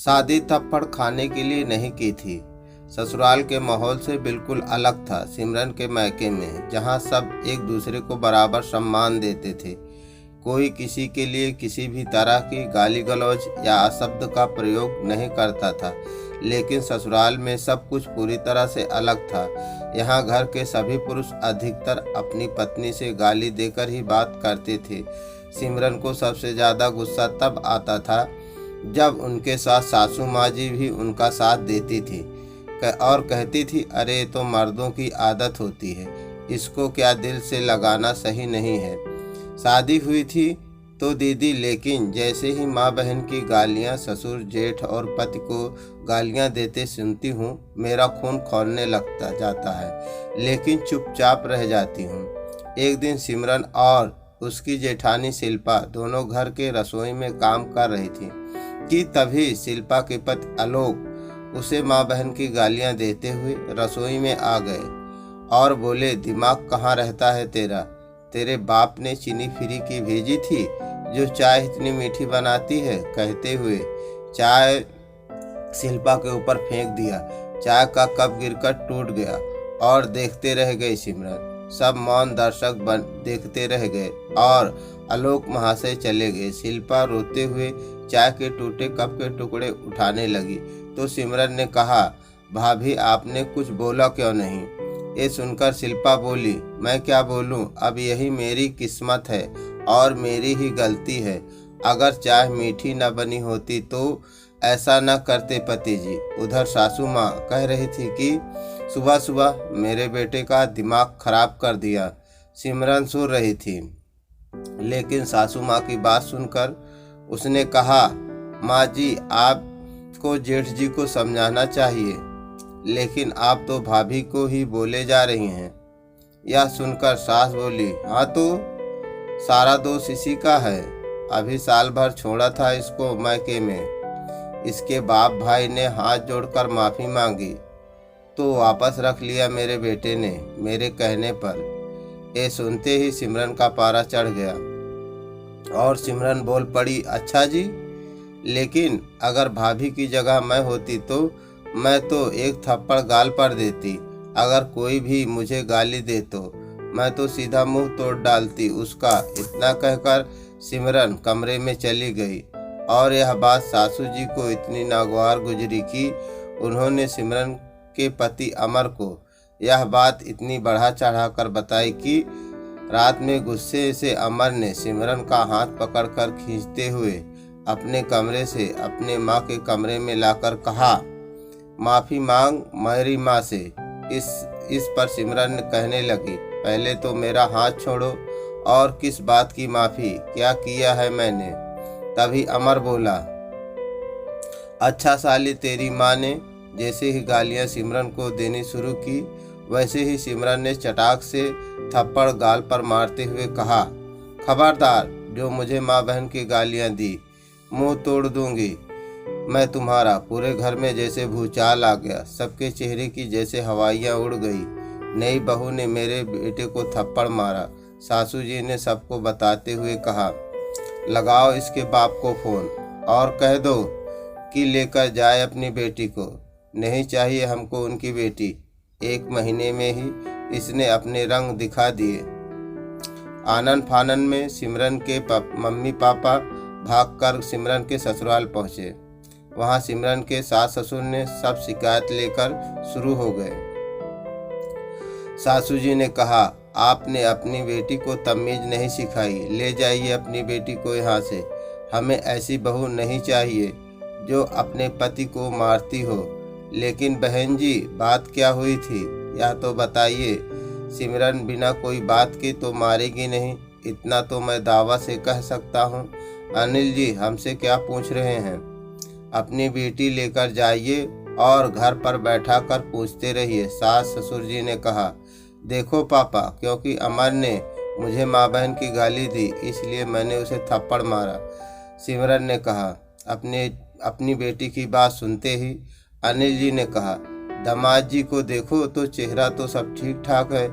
शादी थप्पड़ खाने के लिए नहीं की थी। ससुराल के माहौल से बिल्कुल अलग था। सिमरन के मायके में जहाँ सब एक दूसरे को बराबर सम्मान देते थे, कोई किसी के लिए किसी भी तरह की गाली गलौज या अशब्द का प्रयोग नहीं करता था। लेकिन ससुराल में सब कुछ पूरी तरह से अलग था। यहाँ घर के सभी पुरुष अधिकतर अपनी पत्नी से गाली देकर ही बात करते थे। सिमरन को सबसे ज़्यादा गुस्सा तब आता था जब उनके साथ सासू माँ जी भी उनका साथ देती थी और कहती थी, अरे तो मर्दों की आदत होती है, इसको क्या दिल से लगाना सही नहीं है। शादी हुई थी तो दीदी, लेकिन जैसे ही माँ बहन की गालियाँ ससुर जेठ और पति को गालियाँ देते सुनती हूँ, मेरा खून खौलने लगता जाता है, लेकिन चुपचाप रह जाती हूँ। एक दिन सिमरन और उसकी जेठानी शिल्पा दोनों घर के रसोई में काम कर रही थी कि तभी शिल्पा के पति आलोक उसे माँ बहन की गालियाँ देते हुए रसोई में आ गए और बोले, दिमाग कहाँ रहता है तेरा? तेरे बाप ने चीनी फ्री की भेजी थी जो चाय इतनी मीठी बनाती है। कहते हुए चाय शिल्पा के ऊपर फेंक दिया। चाय का कप गिरकर टूट गया और देखते रह गए सिमरन। सब मौन दर्शक देखते रह गए और आलोक महाशय चले गए। शिल्पा रोते हुए चाय के टूटे कप के टुकड़े उठाने लगी तो सिमरन ने कहा, भाभी आपने कुछ बोला क्यों नहीं? ये सुनकर शिल्पा बोली, मैं क्या बोलूं, अब यही मेरी किस्मत है और मेरी ही गलती है। अगर चाय मीठी न बनी होती तो ऐसा न करते पति जी। उधर सासू माँ कह रही थी कि सुबह सुबह मेरे बेटे का दिमाग खराब कर दिया। सिमरन सो रही थी, लेकिन सासू माँ की बात सुनकर उसने कहा, माँ जी आपको जेठ जी को समझाना चाहिए, लेकिन आप तो भाभी को ही बोले जा रही हैं। यह सुनकर सास बोली, हाँ तो सारा दोष इसी का है। अभी साल भर छोड़ा था इसको मायके में। इसके बाप भाई ने हाथ जोड़कर माफ़ी मांगी तो वापस रख लिया मेरे बेटे ने मेरे कहने पर। ये सुनते ही सिमरन का पारा चढ़ गया और सिमरन बोल पड़ी, अच्छा जी, लेकिन अगर भाभी की जगह मैं होती तो मैं तो एक थप्पड़ गाल पर देती। अगर कोई भी मुझे गाली दे तो मैं तो सीधा मुंह तोड़ डालती उसका। इतना कहकर सिमरन कमरे में चली गई और यह बात सासू जी को इतनी नागवार गुजरी कि उन्होंने सिमरन के पति अमर को यह बात इतनी बढ़ा चढ़ाकर बताई कि रात में गुस्से से अमर ने सिमरन का हाथ पकड़कर खींचते हुए अपने कमरे से अपने माँ के कमरे में लाकर कहा, माफ़ी मांग मेरी माँ से। इस पर सिमरन कहने लगी, पहले तो मेरा हाथ छोड़ो और किस बात की माफ़ी, क्या किया है मैंने? तभी अमर बोला, अच्छा साली, तेरी माँ ने जैसे ही गालियाँ सिमरन को देनी शुरू की वैसे ही सिमरन ने चटाक से थप्पड़ गाल पर मारते हुए कहा, खबरदार, जो मुझे माँ बहन की गालियाँ दी मुंह तोड़ दूंगी मैं तुम्हारा। पूरे घर में जैसे भूचाल आ गया, सबके चेहरे की जैसे हवाइयाँ उड़ गई। नई बहू ने मेरे बेटे को थप्पड़ मारा। सासू जी ने सबको बताते हुए कहा, लगाओ इसके बाप को फ़ोन और कह दो कि लेकर जाए अपनी बेटी को। नहीं चाहिए हमको उनकी बेटी। एक महीने में ही इसने अपने रंग दिखा दिए। आनन फानन में सिमरन के मम्मी पापा भागकर सिमरन के ससुराल पहुँचे। वहाँ सिमरन के सास ससुर ने सब शिकायत लेकर शुरू हो गए। सासू जी ने कहा, आपने अपनी बेटी को तमीज़ नहीं सिखाई, ले जाइए अपनी बेटी को यहाँ से। हमें ऐसी बहू नहीं चाहिए जो अपने पति को मारती हो। लेकिन बहन जी, बात क्या हुई थी यह तो बताइए। सिमरन बिना कोई बात के तो मारेगी नहीं, इतना तो मैं दावा से कह सकता हूँ। अनिल जी, हमसे क्या पूछ रहे हैं? अपनी बेटी लेकर जाइए और घर पर बैठा कर पूछते रहिए। सास ससुर जी ने कहा, देखो पापा, क्योंकि अमर ने मुझे माँ बहन की गाली दी इसलिए मैंने उसे थप्पड़ मारा। सिमरन ने कहा। अपनी बेटी की बात सुनते ही अनिल जी ने कहा, दामाद जी को देखो तो चेहरा तो सब ठीक ठाक है।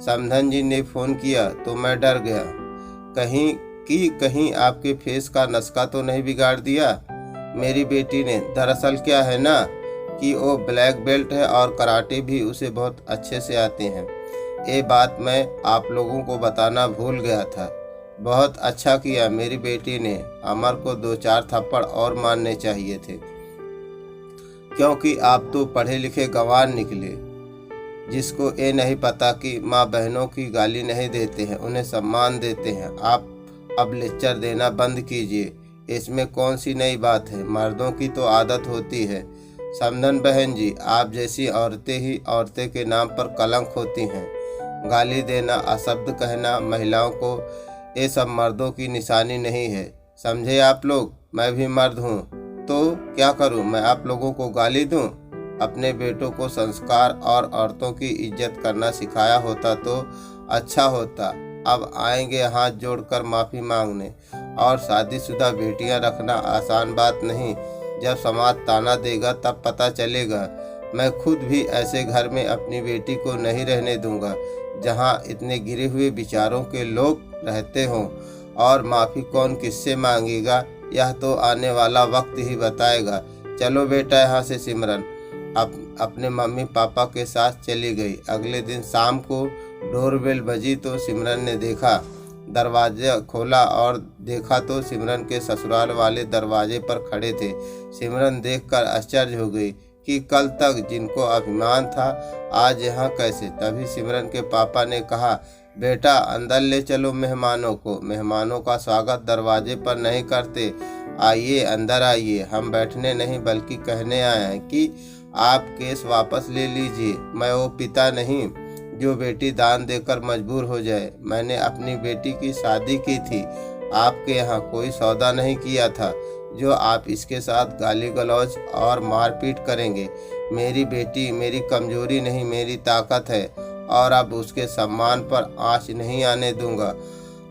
समधन जी ने फ़ोन किया तो मैं डर गया, कहीं आपके फेस का नस्का तो नहीं बिगाड़ दिया। मेरी बेटी ने। दरअसल क्या है ना कि वो ब्लैक बेल्ट है और कराटे भी उसे बहुत अच्छे से आते हैं। ये बात मैं आप लोगों को बताना भूल गया था। बहुत अच्छा किया मेरी बेटी ने। अमर को 2-4 थप्पड़ और मारने चाहिए थे, क्योंकि आप तो पढ़े लिखे गंवार निकले, जिसको ये नहीं पता कि माँ बहनों की गाली नहीं देते हैं, उन्हें सम्मान देते हैं। आप अब लेक्चर देना बंद कीजिए। इसमें कौन सी नई बात है, मर्दों की तो आदत होती है। समधन बहन जी, आप जैसी औरतें ही औरतें के नाम पर कलंक होती हैं। गाली देना, अशब्द कहना महिलाओं को, ये सब मर्दों की निशानी नहीं है, समझे आप लोग। मैं भी मर्द हूँ, तो क्या करूँ, मैं आप लोगों को गाली दूँ? अपने बेटों को संस्कार और औरतों की इज्जत करना सिखाया होता तो अच्छा होता। अब आएंगे हाथ जोड़कर माफ़ी मांगने। और शादीशुदा बेटियां रखना आसान बात नहीं। जब समाज ताना देगा तब पता चलेगा। मैं खुद भी ऐसे घर में अपनी बेटी को नहीं रहने दूंगा जहां इतने गिरे हुए विचारों के लोग रहते हों। और माफ़ी कौन किससे मांगेगा, यह तो आने वाला वक्त ही बताएगा। चलो बेटा यहाँ से। सिमरन अपने मम्मी पापा के साथ चली गई। अगले दिन शाम को डोरबेल बजी तो सिमरन ने देखा, दरवाजा खोला और देखा तो सिमरन के ससुराल वाले दरवाजे पर खड़े थे। सिमरन देखकर आश्चर्य हो गई कि कल तक जिनको अभिमान था आज यहाँ कैसे। तभी सिमरन के पापा ने कहा, बेटा अंदर ले चलो मेहमानों को। मेहमानों का स्वागत दरवाजे पर नहीं करते। आइए अंदर आइए। हम बैठने नहीं बल्कि कहने आए हैं कि आप केस वापस ले लीजिए। मैं वो पिता नहीं जो बेटी दान देकर मजबूर हो जाए। मैंने अपनी बेटी की शादी की थी, आपके यहाँ कोई सौदा नहीं किया था जो आप इसके साथ गाली गलौज और मारपीट करेंगे। मेरी बेटी मेरी कमजोरी नहीं, मेरी ताकत है और अब उसके सम्मान पर आँच नहीं आने दूंगा।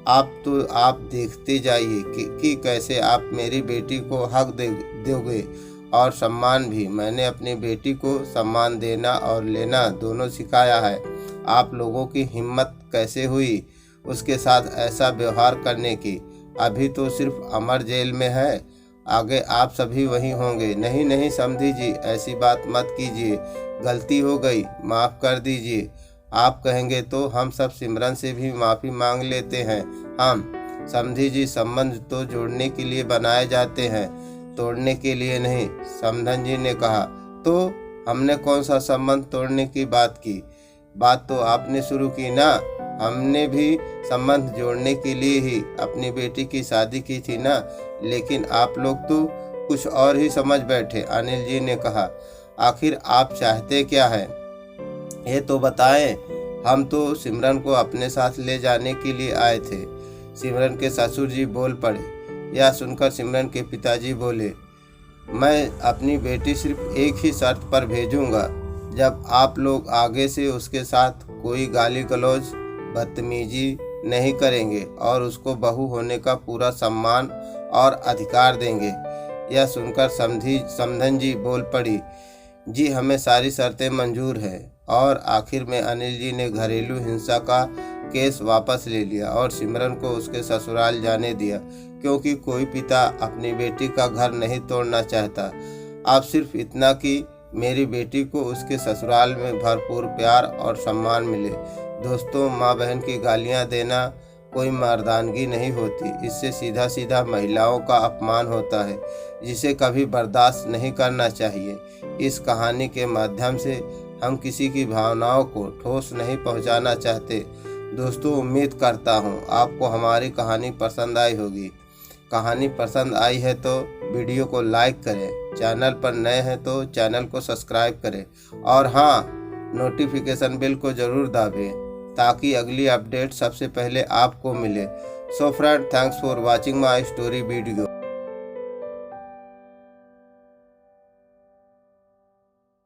आप देखते जाइए कि कैसे आप मेरी बेटी को हक दोगे और सम्मान भी। मैंने अपनी बेटी को सम्मान देना और लेना दोनों सिखाया है। आप लोगों की हिम्मत कैसे हुई उसके साथ ऐसा व्यवहार करने की? अभी तो सिर्फ अमर जेल में है, आगे आप सभी वहीं होंगे। नहीं नहीं समधी जी, ऐसी बात मत कीजिए, गलती हो गई, माफ़ कर दीजिए। आप कहेंगे तो हम सब सिमरन से भी माफ़ी मांग लेते हैं। हम समधी जी, संबंध तो जोड़ने के लिए बनाए जाते हैं, तोड़ने के लिए नहीं। समधन जी ने कहा, तो हमने कौन सा संबंध तोड़ने की बात की? बात तो आपने शुरू की ना। हमने भी संबंध जोड़ने के लिए ही अपनी बेटी की शादी की थी ना। लेकिन आप लोग तो कुछ और ही समझ बैठे। अनिल जी ने कहा, आखिर आप चाहते क्या है ये तो बताएं। हम तो सिमरन को अपने साथ ले जाने के लिए आए थे। सिमरन के ससुर जी बोल पड़े। यह सुनकर सिमरन के पिताजी बोले, मैं अपनी बेटी सिर्फ एक ही शर्त पर भेजूंगा, जब आप लोग आगे से उसके साथ कोई गाली गलौज बदतमीजी नहीं करेंगे और उसको बहू होने का पूरा सम्मान और अधिकार देंगे। यह सुनकर समधन जी बोल पड़ी, जी हमें सारी शर्तें मंजूर हैं। और आखिर में अनिल जी ने घरेलू हिंसा का केस वापस ले लिया और सिमरन को उसके ससुराल जाने दिया, क्योंकि कोई पिता अपनी बेटी का घर नहीं तोड़ना चाहता। अब सिर्फ इतना कि मेरी बेटी को उसके ससुराल में भरपूर प्यार और सम्मान मिले। दोस्तों, माँ बहन की गालियाँ देना कोई मर्दानगी नहीं होती। इससे सीधा सीधा महिलाओं का अपमान होता है, जिसे कभी बर्दाश्त नहीं करना चाहिए। इस कहानी के माध्यम से हम किसी की भावनाओं को ठोस नहीं पहुंचाना चाहते। दोस्तों, उम्मीद करता हूं आपको हमारी कहानी पसंद आई होगी। कहानी पसंद आई है तो वीडियो को लाइक करें, चैनल पर नए हैं तो चैनल को सब्सक्राइब करें और हाँ, नोटिफिकेशन बेल को ज़रूर दाबें ताकि अगली अपडेट सबसे पहले आपको मिले। So friend, thanks for watching my story video.